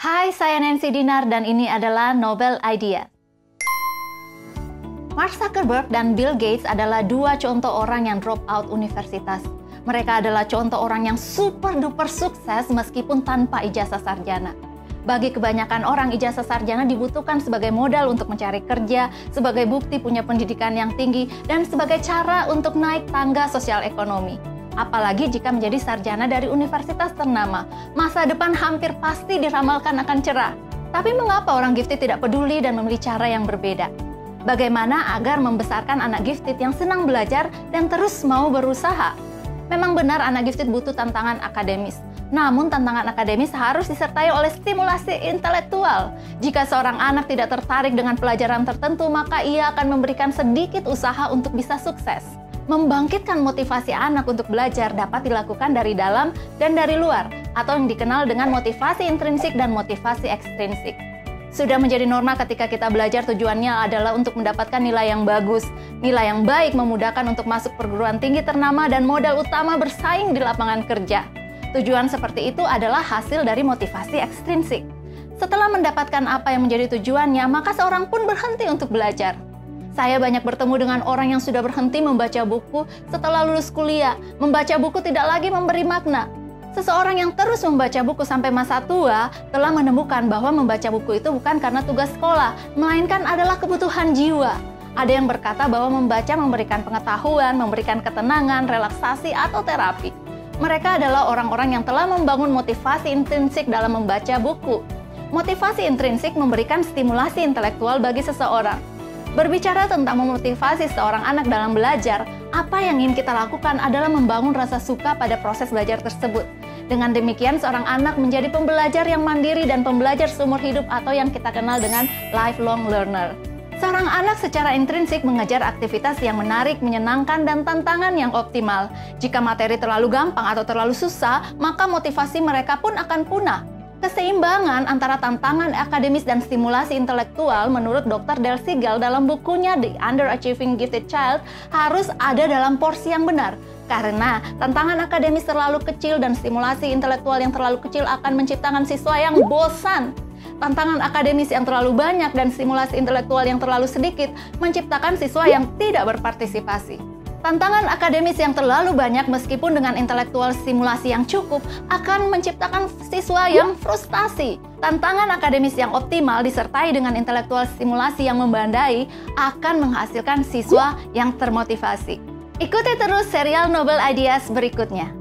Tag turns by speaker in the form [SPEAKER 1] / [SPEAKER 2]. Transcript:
[SPEAKER 1] Hai, saya Nancy Dinar dan ini adalah Nobel Idea. Mark Zuckerberg dan Bill Gates adalah dua contoh orang yang drop out universitas. Mereka adalah contoh orang yang super duper sukses meskipun tanpa ijazah sarjana. Bagi kebanyakan orang, ijazah sarjana dibutuhkan sebagai modal untuk mencari kerja, sebagai bukti punya pendidikan yang tinggi, dan sebagai cara untuk naik tangga sosial ekonomi. Apalagi jika menjadi sarjana dari universitas ternama, masa depan hampir pasti diramalkan akan cerah. Tapi mengapa orang gifted tidak peduli dan memilih cara yang berbeda? Bagaimana agar membesarkan anak gifted yang senang belajar dan terus mau berusaha? Memang benar anak gifted butuh tantangan akademis. Namun tantangan akademis harus disertai oleh stimulasi intelektual. Jika seorang anak tidak tertarik dengan pelajaran tertentu, maka ia akan memberikan sedikit usaha untuk bisa sukses. Membangkitkan motivasi anak untuk belajar dapat dilakukan dari dalam dan dari luar, atau yang dikenal dengan motivasi intrinsik dan motivasi ekstrinsik. Sudah menjadi norma ketika kita belajar tujuannya adalah untuk mendapatkan nilai yang bagus. Nilai yang baik memudahkan untuk masuk perguruan tinggi ternama dan modal utama bersaing di lapangan kerja. Tujuan seperti itu adalah hasil dari motivasi ekstrinsik. Setelah mendapatkan apa yang menjadi tujuannya, maka seorang pun berhenti untuk belajar. Saya banyak bertemu dengan orang yang sudah berhenti membaca buku setelah lulus kuliah. Membaca buku tidak lagi memberi makna. Seseorang yang terus membaca buku sampai masa tua telah menemukan bahwa membaca buku itu bukan karena tugas sekolah, melainkan adalah kebutuhan jiwa. Ada yang berkata bahwa membaca memberikan pengetahuan, memberikan ketenangan, relaksasi, atau terapi. Mereka adalah orang-orang yang telah membangun motivasi intrinsik dalam membaca buku. Motivasi intrinsik memberikan stimulasi intelektual bagi seseorang. Berbicara tentang memotivasi seorang anak dalam belajar, apa yang ingin kita lakukan adalah membangun rasa suka pada proses belajar tersebut. Dengan demikian, seorang anak menjadi pembelajar yang mandiri dan pembelajar seumur hidup atau yang kita kenal dengan lifelong learner. Seorang anak secara intrinsik mengejar aktivitas yang menarik, menyenangkan, dan tantangan yang optimal. Jika materi terlalu gampang atau terlalu susah, maka motivasi mereka pun akan punah. Keseimbangan antara tantangan akademis dan stimulasi intelektual menurut Dr. Del Siegel dalam bukunya The Underachieving Gifted Child harus ada dalam porsi yang benar. Karena tantangan akademis terlalu kecil dan stimulasi intelektual yang terlalu kecil akan menciptakan siswa yang bosan. Tantangan akademis yang terlalu banyak dan stimulasi intelektual yang terlalu sedikit menciptakan siswa yang tidak berpartisipasi. Tantangan akademis yang terlalu banyak meskipun dengan intelektual stimulasi yang cukup akan menciptakan siswa yang frustasi. Tantangan akademis yang optimal disertai dengan intelektual stimulasi yang membandai akan menghasilkan siswa yang termotivasi. Ikuti terus serial Nobel Ideas berikutnya.